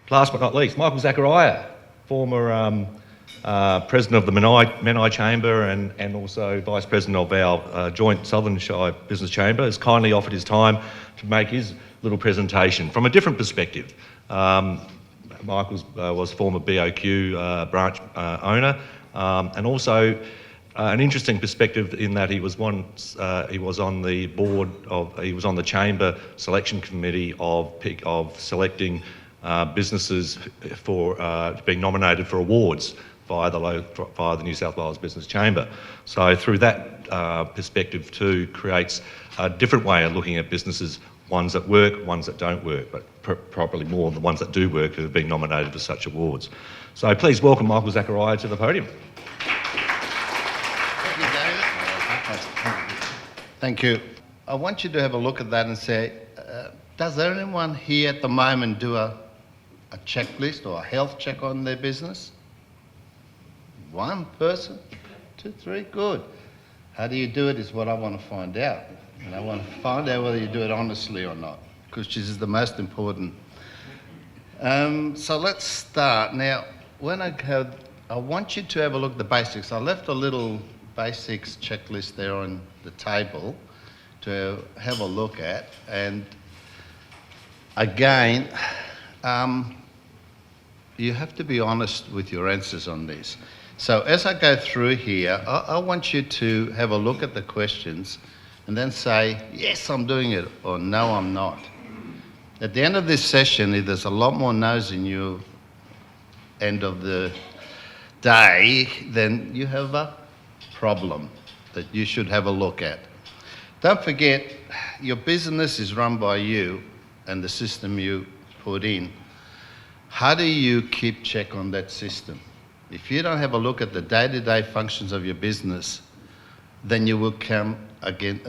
Last but not least, Michael Zacharia, former President of the Menai Chamber and also Vice President of our joint Sutherland Shire Business Chamber, has kindly offered his time to make his little presentation from a different perspective. Michael was former BOQ branch owner, and also an interesting perspective in that he was on the chamber selection committee of selecting businesses for being nominated for awards via the New South Wales Business Chamber. So through that perspective too creates a different way of looking at businesses, ones that work, ones that don't work, but probably more the ones that do work who have been nominated for such awards. So please welcome Michael Zacharia to the podium. Thank you, David. Thank you. I want you to have a look at that and say, does anyone here at the moment do a checklist or a health check on their business? One person? 2, 3, good. How do you do it is what I want to find out. And I want to find out whether you do it honestly or not, because this is the most important. So let's start. Now, I want you to have a look at the basics. I left a little basics checklist there on the table to have a look at. And again, you have to be honest with your answers on this. So as I go through here, I want you to have a look at the questions and then say, yes, I'm doing it, or no, I'm not. At the end of this session, if there's a lot more no's in your end of the day, then you have a problem that you should have a look at. Don't forget, your business is run by you and the system you put in. How do you keep check on that system? If you don't have a look at the day-to-day functions of your business, then you will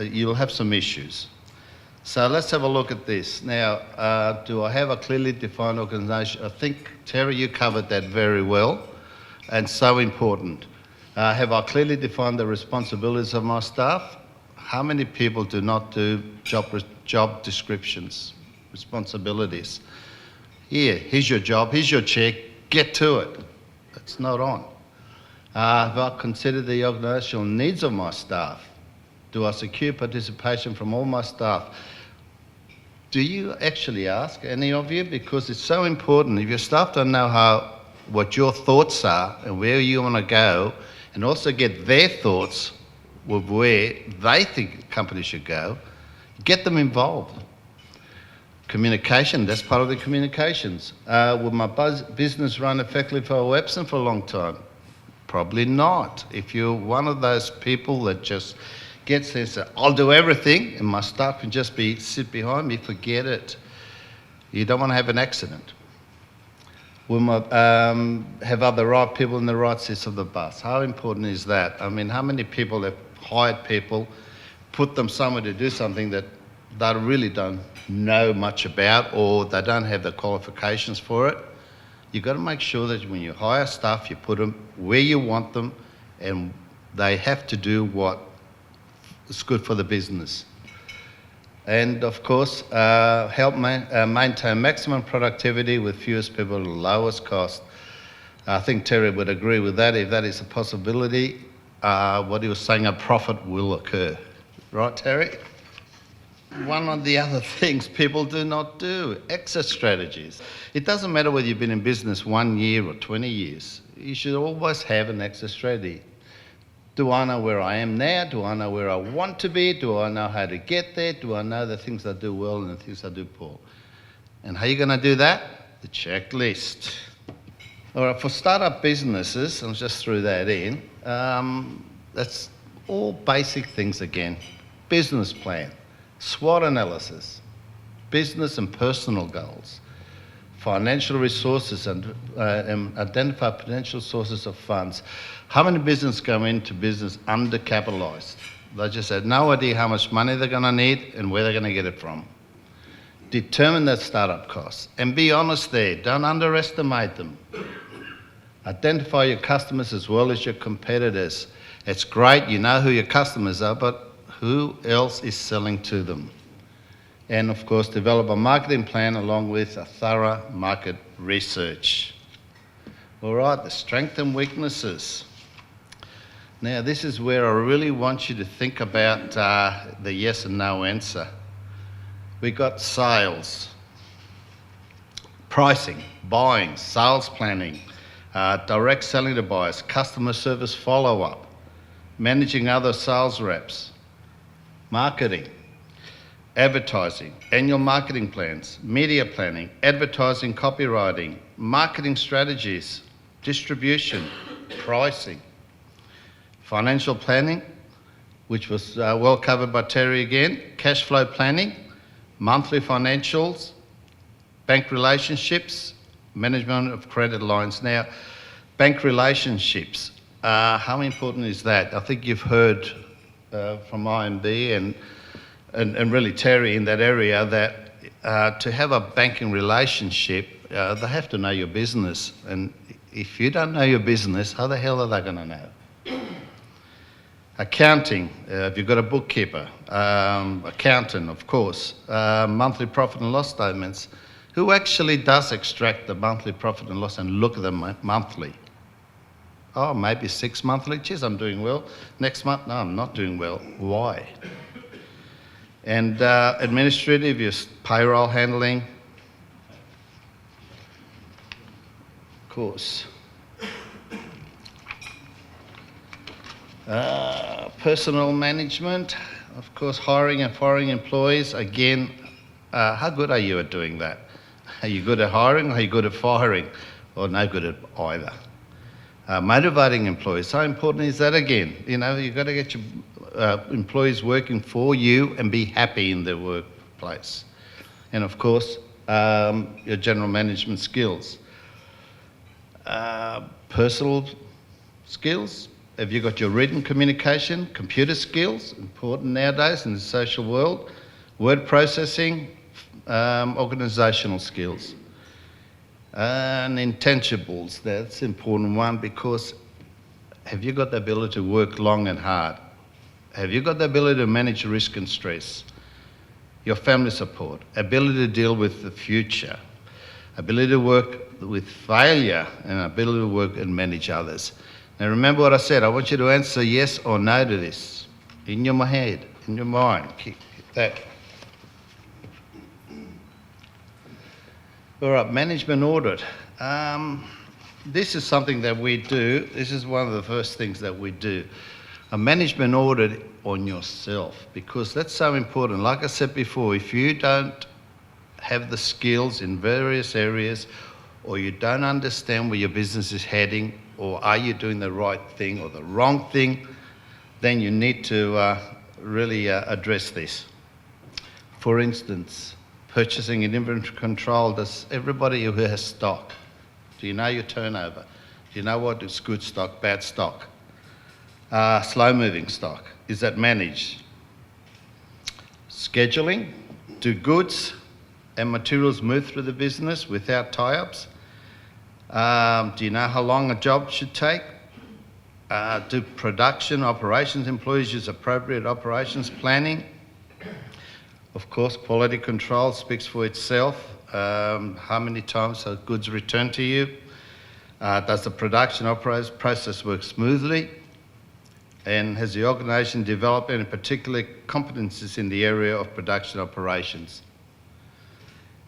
you'll have some issues. So let's have a look at this. Now, do I have a clearly defined organisation? I think, Terry, you covered that very well, and so important. Have I clearly defined the responsibilities of my staff? How many people do not do job descriptions, responsibilities? Here's your job, here's your check, get to it. It's not on. Have I considered the organisational needs of my staff? Do I secure participation from all my staff? Do you actually ask, any of you? Because it's so important. If your staff don't know what your thoughts are and where you want to go, and also get their thoughts with where they think the company should go, get them involved. Communication, that's part of the communications. Will my business run effectively if I were absent for a long time? Probably not. If you're one of those people that just gets there and says, I'll do everything and my staff can just sit behind me, forget it. You don't want to have an accident. Will have the right people in the right seats of the bus? How important is that? I mean, how many people have hired people, put them somewhere to do something that they really don't know much about, or they don't have the qualifications for it? You've got to make sure that when you hire staff, you put them where you want them, and they have to do what is good for the business. And of course, help maintain maximum productivity with fewest people at the lowest cost. I think Terry would agree with that. If that is a possibility, what he was saying, a profit will occur. Right, Terry? One of the other things people do not do, exit strategies. It doesn't matter whether you've been in business 1 year or 20 years. You should always have an exit strategy. Do I know where I am now? Do I know where I want to be? Do I know how to get there? Do I know the things I do well and the things I do poor? And how are you going to do that? The checklist. All right, for startup businesses, I'll just throw that in. That's all basic things again. Business plan, SWOT analysis, business and personal goals, financial resources, and identify potential sources of funds. How many businesses go into business undercapitalised? They just have no idea how much money they're going to need and where they're going to get it from. Determine their startup costs and be honest there. Don't underestimate them. Identify your customers as well as your competitors. It's great, you know who your customers are, but who else is selling to them? And of course, develop a marketing plan along with a thorough market research. All right, the strengths and weaknesses. Now, this is where I really want you to think about the yes and no answer. We got sales, pricing, buying, sales planning, direct selling to buyers, customer service follow-up, managing other sales reps, marketing, advertising, annual marketing plans, media planning, advertising, copywriting, marketing strategies, distribution, pricing, financial planning, which was well covered by Terry again, cash flow planning, monthly financials, bank relationships, management of credit lines. Now, bank relationships, how important is that? I think you've heard from IMD and really Terry in that area that to have a banking relationship, they have to know your business. And if you don't know your business, how the hell are they going to know? Accounting, if you've got a bookkeeper, accountant, of course, monthly profit and loss statements. Who actually does extract the monthly profit and loss and look at them monthly? Oh, maybe 6 monthly. Geez, I'm doing well. Next month, no, I'm not doing well. Why? And administrative, your payroll handling. Of course. Personnel management, of course, hiring and firing employees. Again, how good are you at doing that? Are you good at hiring or are you good at firing? Or no good at either? Motivating employees, how important is that again? You know, you've got to get your employees working for you and be happy in their workplace. And of course, your general management skills. Personal skills. Have you got your written communication, computer skills, important nowadays in the social world, word processing, organisational skills. And intangibles, that's an important one because have you got the ability to work long and hard? Have you got the ability to manage risk and stress? Your family support, ability to deal with the future, ability to work with failure, and ability to work and manage others. Now remember what I said, I want you to answer yes or no to this. In your head, in your mind, keep that. All right, management audit. This is something that we do. This is one of the first things that we do. A management audit on yourself, because that's so important. Like I said before, if you don't have the skills in various areas, or you don't understand where your business is heading, or are you doing the right thing or the wrong thing, then you need to really address this. For instance, purchasing and inventory control. Does everybody who has stock, do you know your turnover? Do you know what is good stock, bad stock? Slow moving stock, is that managed? Scheduling, do goods and materials move through the business without tie-ups? Do you know how long a job should take? Do production operations employees use appropriate operations planning? Of course, quality control speaks for itself. How many times are goods returned to you? Does the production process work smoothly? And has the organisation developed any particular competencies in the area of production operations?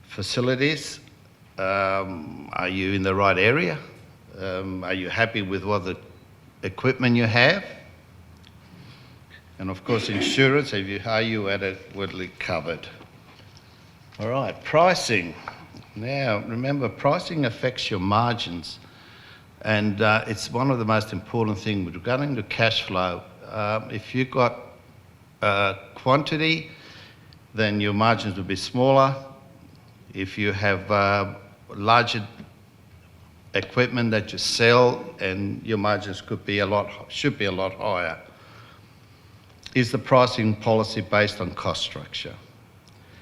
Facilities, are you in the right area? Are you happy with what the equipment you have? And of course, insurance, are you adequately covered? All right, pricing. Now, remember, pricing affects your margins. And it's one of the most important things regarding the cash flow. If you've got quantity, then your margins will be smaller. If you have larger equipment that you sell, and your margins should be a lot higher. Is the pricing policy based on cost structure?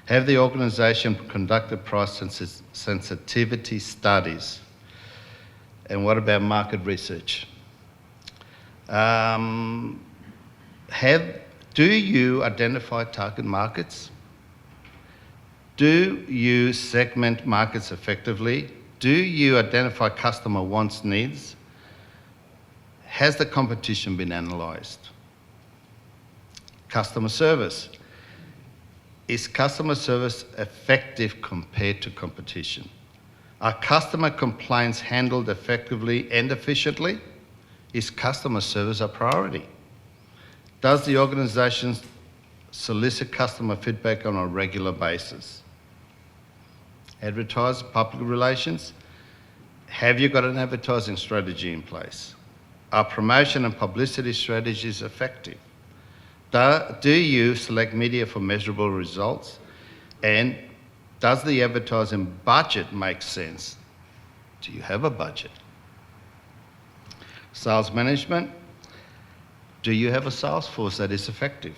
Have the organisation conducted price sensitivity studies? And what about market research? Do you identify target markets? Do you segment markets effectively? Do you identify customer wants, needs? Has the competition been analysed? Customer service. Is customer service effective compared to competition? Are customer complaints handled effectively and efficiently? Is customer service a priority? Does the organisation solicit customer feedback on a regular basis? Advertise, public relations. Have you got an advertising strategy in place? Are promotion and publicity strategies effective? Do you select media for measurable results? And does the advertising budget make sense? Do you have a budget? Sales management. Do you have a sales force that is effective?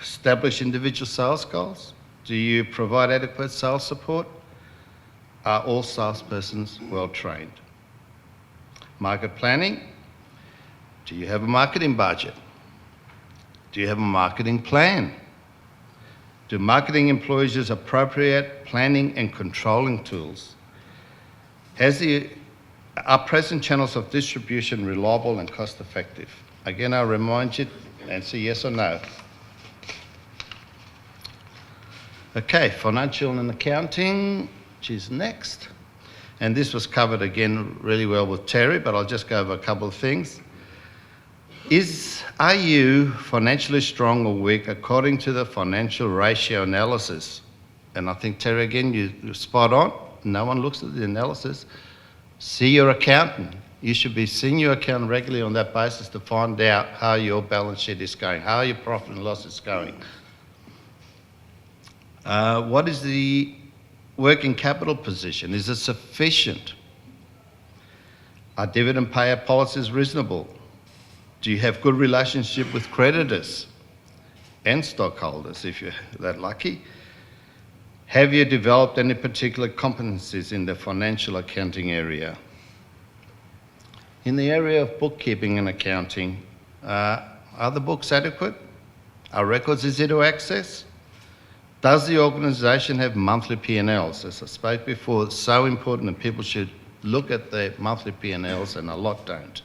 Establish individual sales goals. Do you provide adequate sales support? Are all salespersons well trained? Market planning. Do you have a marketing budget? Do you have a marketing plan? Do marketing employees use appropriate planning and controlling tools? Are present channels of distribution reliable and cost effective? Again, I'll remind you, answer yes or no. Okay, financial and accounting, which is next. And this was covered again really well with Terry, but I'll just go over a couple of things. Are you financially strong or weak according to the financial ratio analysis? And I think, Terry, again, you're spot on. No one looks at the analysis. See your accountant. You should be seeing your accountant regularly on that basis to find out how your balance sheet is going, how your profit and loss is going. What is the working capital position? Is it sufficient? Are dividend payout policies reasonable? Do you have good relationship with creditors and stockholders, if you're that lucky? Have you developed any particular competencies in the financial accounting area? In the area of bookkeeping and accounting, are the books adequate? Are records easy to access? Does the organisation have monthly P&Ls? As I spoke before, it's so important that people should look at their monthly P&Ls, and a lot don't.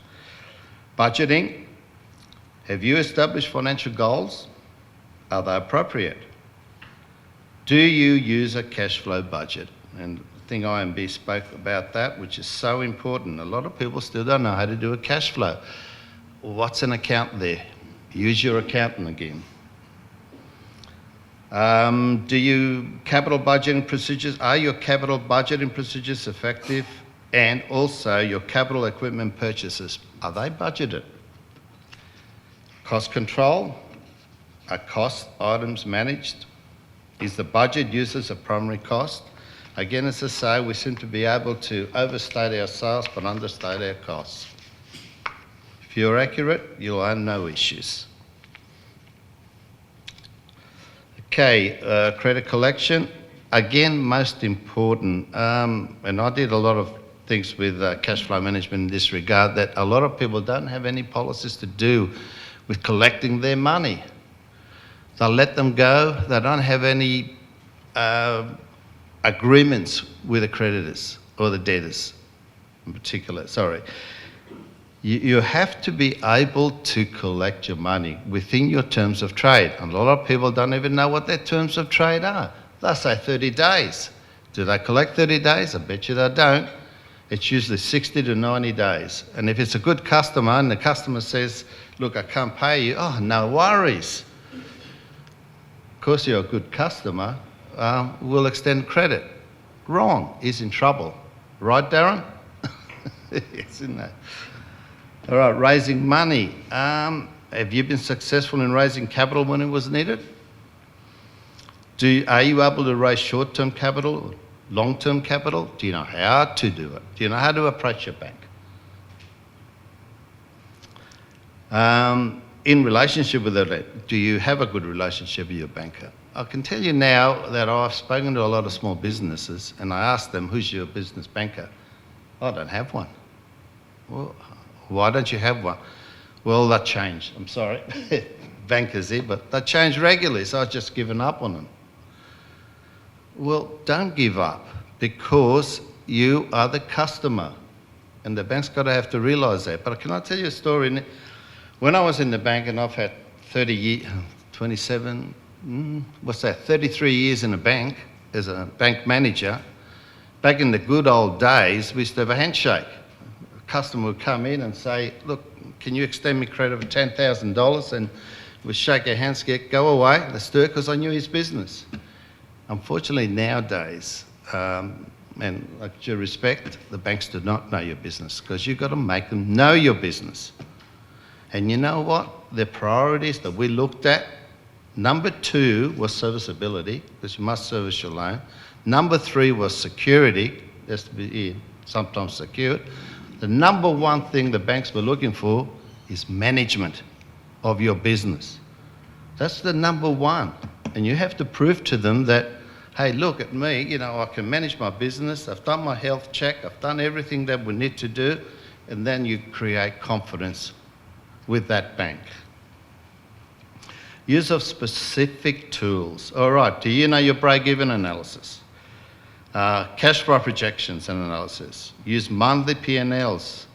Budgeting. Have you established financial goals? Are they appropriate? Do you use a cash flow budget? And I think IMB spoke about that, which is so important. A lot of people still don't know how to do a cash flow. What's an account there? Use your accountant again. Do you capital budgeting procedures? Are your capital budgeting procedures effective? And also your capital equipment purchases, are they budgeted? Cost control. Are cost items managed? Is the budget used as a primary cost? Again, as I say, we seem to be able to overstate our sales but understate our costs. If you're accurate, you'll have no issues. Okay, credit collection. Again, most important, and I did a lot of things with cash flow management in this regard, that a lot of people don't have any policies to do with collecting their money. They'll let them go. They don't have any agreements with the creditors or the debtors in particular, sorry. You have to be able to collect your money within your terms of trade. And a lot of people don't even know what their terms of trade are. They say 30 days. Do they collect 30 days? I bet you they don't. It's usually 60 to 90 days. And if it's a good customer and the customer says, look, I can't pay you, oh, no worries. Of course, you're a good customer, we'll extend credit. Wrong, he's in trouble. Right, Darren? Isn't that? All right, raising money. Have you been successful in raising capital when it was needed? Are you able to raise short-term capital or long-term capital? Do you know how to do it? Do you know how to approach your bank? In relationship with it, do you have a good relationship with your banker? I can tell you now that I've spoken to a lot of small businesses and I asked them, who's your business banker? I don't have one. Well, why don't you have one? Well, that changed. I'm sorry. bankers here, but they change regularly, so I've just given up on them. Well, don't give up, because you are the customer, and the bank's got to have to realise that. But can I tell you a story? When I was in the bank, and I've had 33 years in a bank as a bank manager. Back in the good old days, we used to have a handshake. A customer would come in and say, look, can you extend me credit of $10,000? And we'd shake our hands, go away, let's do it, because I knew his business. Unfortunately, nowadays, and like due respect, the banks do not know your business, because you've got to make them know your business. And you know what? The priorities that we looked at, number 2 was serviceability, because you must service your loan. Number 3 was security, has to be sometimes secured. The number 1 thing the banks were looking for is management of your business. That's the number 1. And you have to prove to them that, hey, look at me, I can manage my business, I've done my health check, I've done everything that we need to do, and then you create confidence with that bank. Use of specific tools. All right, do you know your break-even analysis? Cash flow projections and analysis. Use monthly P&Ls,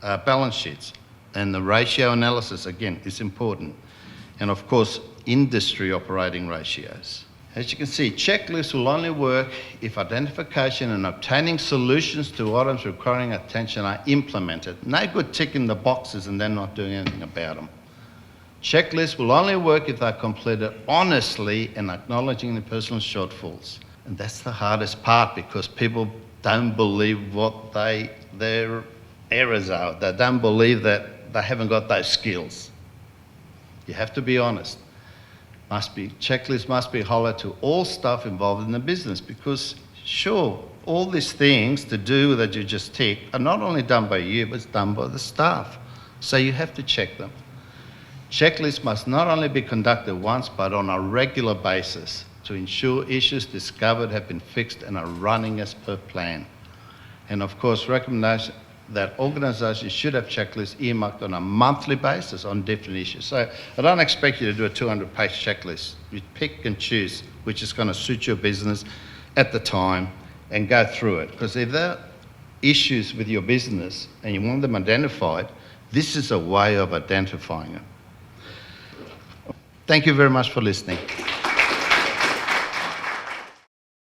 balance sheets, and the ratio analysis, again, is important. And of course, industry operating ratios. As you can see, checklists will only work if identification and obtaining solutions to items requiring attention are implemented. No good ticking the boxes and then not doing anything about them. Checklists will only work if they're completed honestly and acknowledging the personal shortfalls. And that's the hardest part, because people don't believe what their errors are. They don't believe that they haven't got those skills. You have to be honest. Checklists must be hollow to all staff involved in the business, because sure, all these things to do that you just tick are not only done by you, but it's done by the staff. So you have to check them. Checklists must not only be conducted once, but on a regular basis to ensure issues discovered have been fixed and are running as per plan. And of course, recommendation that organisations should have checklists earmarked on a monthly basis on different issues. So I don't expect you to do a 200-page checklist. You pick and choose which is going to suit your business at the time and go through it. Because if there are issues with your business and you want them identified, this is a way of identifying them. Thank you very much for listening.